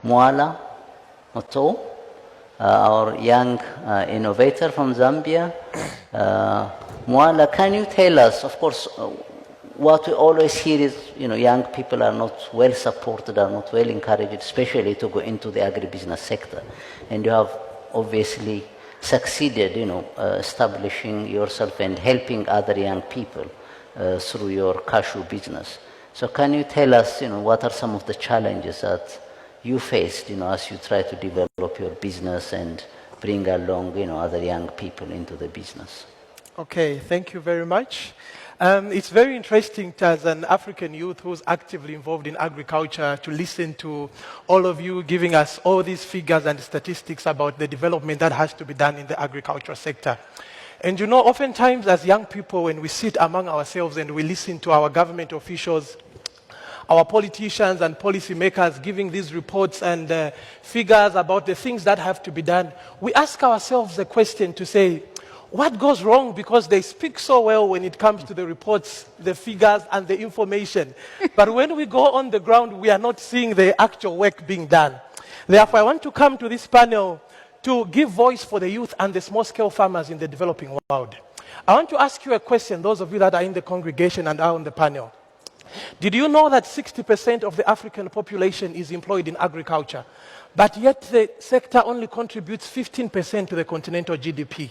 Mwala Moto, our young innovator from Zambia. Mwala, can you tell us, of course, what we always hear is, young people are not well supported, are not well encouraged, especially to go into the agribusiness sector. And you have obviously succeeded, establishing yourself and helping other young people through your cashew business. So can you tell us, what are some of the challenges that you faced, as you try to develop your business and bring along, other young people into the business? Okay, thank you very much. It's very interesting as an African youth who's actively involved in agriculture to listen to all of you giving us all these figures and statistics about the development that has to be done in the agricultural sector. And oftentimes as young people, when we sit among ourselves and we listen to our government officials, our politicians and policymakers giving these reports and figures about the things that have to be done, we ask ourselves the question to say, what goes wrong? Because they speak so well when it comes to the reports, the figures, and the information. But when we go on the ground, we are not seeing the actual work being done. Therefore, I want to come to this panel to give voice for the youth and the small-scale farmers in the developing world. I want to ask you a question, those of you that are in the congregation and are on the panel. Did you know that 60% of the African population is employed in agriculture, but yet the sector only contributes 15% to the continental GDP?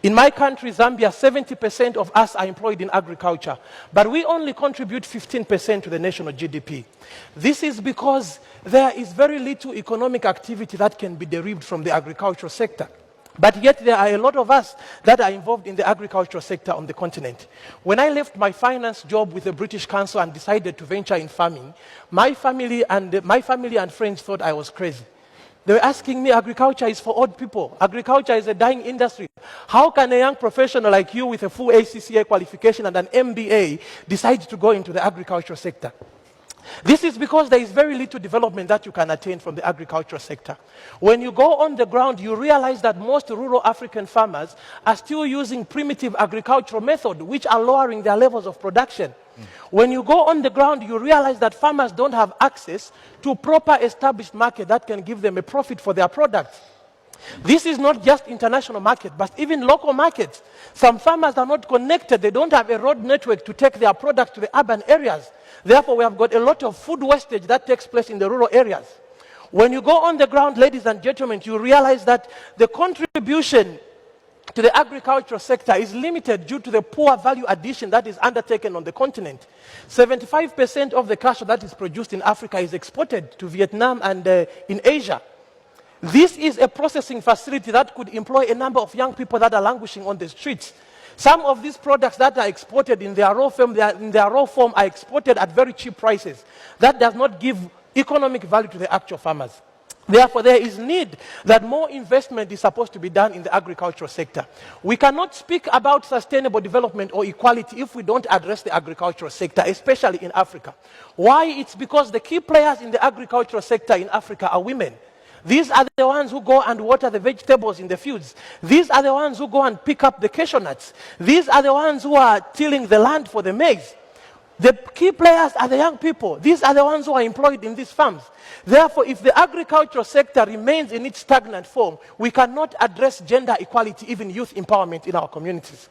In my country, Zambia, 70% of us are employed in agriculture, but we only contribute 15% to the national GDP. This is because there is very little economic activity that can be derived from the agricultural sector. But yet there are a lot of us that are involved in the agricultural sector on the continent. When I left my finance job with the British Council and decided to venture in farming, my family and friends thought I was crazy. They were asking me, agriculture is for old people. Agriculture is a dying industry. How can a young professional like you with a full ACCA qualification and an MBA decide to go into the agricultural sector? This is because there is very little development that you can attain from the agricultural sector. When you go on the ground, you realize that most rural African farmers are still using primitive agricultural methods, which are lowering their levels of production. When you go on the ground, you realize that farmers don't have access to proper established market that can give them a profit for their products. This is not just international market, but even local markets. Some farmers are not connected. They don't have a road network to take their product to the urban areas. Therefore, we have got a lot of food wastage that takes place in the rural areas. When you go on the ground, ladies and gentlemen, you realize that the contribution to the agricultural sector is limited due to the poor value addition that is undertaken on the continent. 75% of the cashew that is produced in Africa is exported to Vietnam and in Asia. This is a processing facility that could employ a number of young people that are languishing on the streets. Some of these products that are exported in their raw form are exported at very cheap prices. That does not give economic value to the actual farmers. Therefore, there is need that more investment is supposed to be done in the agricultural sector. We cannot speak about sustainable development or equality if we don't address the agricultural sector, especially in Africa. Why? It's because the key players in the agricultural sector in Africa are women. These are the ones who go and water the vegetables in the fields. These are the ones who go and pick up the cashew nuts. These are the ones who are tilling the land for the maize. The key players are the young people. These are the ones who are employed in these farms. Therefore, if the agricultural sector remains in its stagnant form, we cannot address gender equality, even youth empowerment in our communities.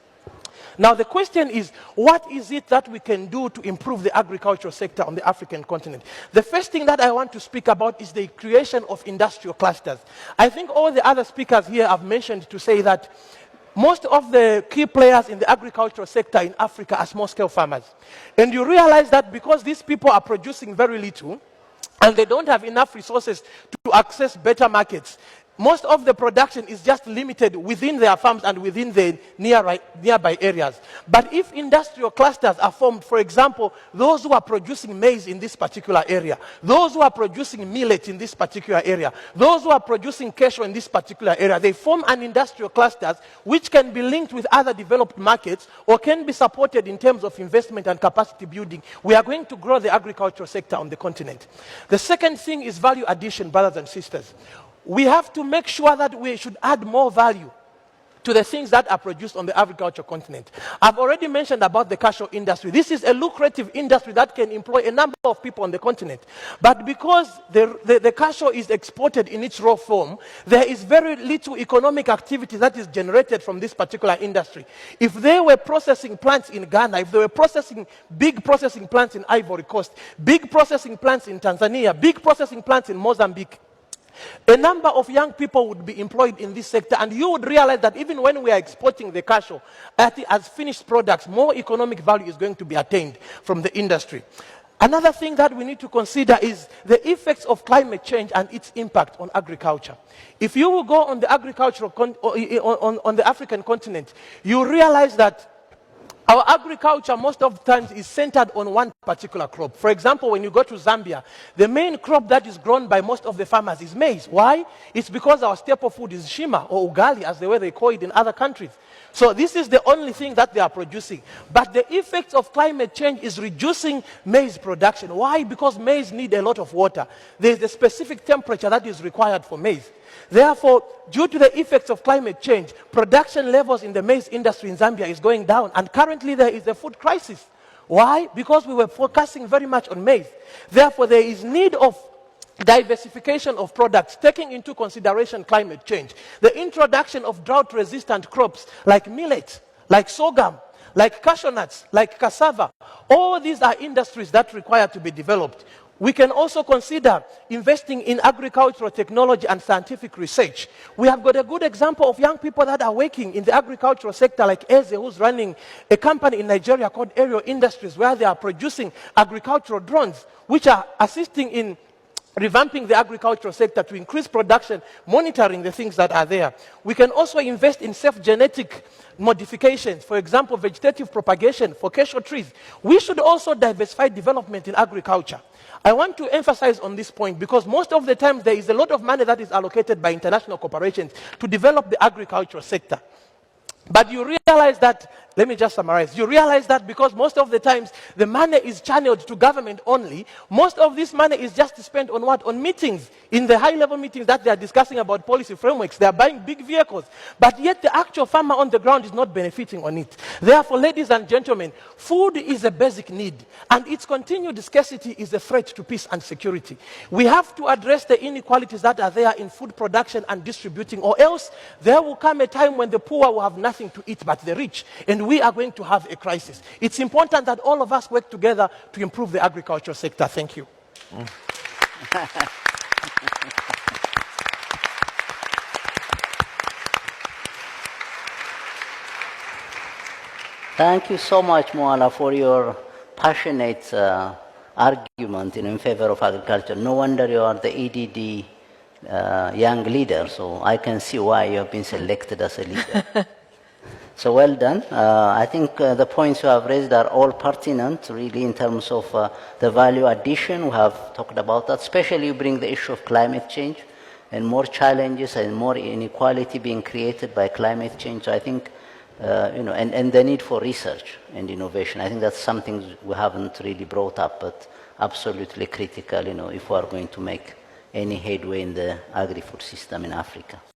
Now, the question is, what is it that we can do to improve the agricultural sector on the African continent? The first thing that I want to speak about is the creation of industrial clusters. I think all the other speakers here have mentioned to say that most of the key players in the agricultural sector in Africa are small-scale farmers. And you realize that because these people are producing very little, and they don't have enough resources to access better markets, most of the production is just limited within their farms and within the nearby areas. But if industrial clusters are formed, for example, those who are producing maize in this particular area, those who are producing millet in this particular area, those who are producing cashew in this particular area, they form an industrial clusters which can be linked with other developed markets or can be supported in terms of investment and capacity building. We are going to grow the agricultural sector on the continent. The second thing is value addition, brothers and sisters. We have to make sure that we should add more value to the things that are produced on the agricultural continent. I've already mentioned about the cashew industry. This is a lucrative industry that can employ a number of people on the continent. But because the cashew is exported in its raw form, there is very little economic activity that is generated from this particular industry. If there were processing plants in Ghana, if there were big processing plants in Ivory Coast, big processing plants in Tanzania, big processing plants in Mozambique, a number of young people would be employed in this sector, and you would realize that even when we are exporting the cashew as finished products, more economic value is going to be attained from the industry. Another thing that we need to consider is the effects of climate change and its impact on agriculture. If you will go on the on the African continent, you realize that our agriculture most of the times is centered on one particular crop. For example, when you go to Zambia, the main crop that is grown by most of the farmers is maize. Why? It's because our staple food is shima or ugali, as the way they call it in other countries. So this is the only thing that they are producing. But the effects of climate change is reducing maize production. Why? Because maize needs a lot of water. There is a specific temperature that is required for maize. Therefore, due to the effects of climate change, production levels in the maize industry in Zambia is going down. And currently there is a food crisis. Why? Because we were focusing very much on maize. Therefore, there is need of diversification of products, taking into consideration climate change. The introduction of drought-resistant crops like millet, like sorghum, like cashew nuts, like cassava. All these are industries that require to be developed. We can also consider investing in agricultural technology and scientific research. We have got a good example of young people that are working in the agricultural sector, like Eze, who's running a company in Nigeria called Aerial Industries, where they are producing agricultural drones, which are assisting in revamping the agricultural sector to increase production, monitoring the things that are there. We can also invest in safe genetic modifications, for example, vegetative propagation for cashew trees. We should also diversify development in agriculture. I want to emphasize on this point because most of the time there is a lot of money that is allocated by international corporations to develop the agricultural sector. But you realize that, let me just summarize, you realize that because most of the times the money is channeled to government only, most of this money is just spent on what? On meetings, in the high-level meetings that they are discussing about policy frameworks. They are buying big vehicles, but yet the actual farmer on the ground is not benefiting on it. Therefore, ladies and gentlemen, food is a basic need, and its continued scarcity is a threat to peace and security. We have to address the inequalities that are there in food production and distributing, or else there will come a time when the poor will have nothing to eat but the rich, and we are going to have a crisis. It's important that all of us work together to improve the agricultural sector. Thank you. Thank you so much, Mwala, for your passionate argument in favor of agriculture. No wonder you are the EDD young leader, so I can see why you have been selected as a leader. So well done. I think the points you have raised are all pertinent, really, in terms of the value addition. We have talked about that, especially you bring the issue of climate change and more challenges and more inequality being created by climate change. So I think, and the need for research and innovation. I think that's something we haven't really brought up, but absolutely critical, if we are going to make any headway in the agri-food system in Africa.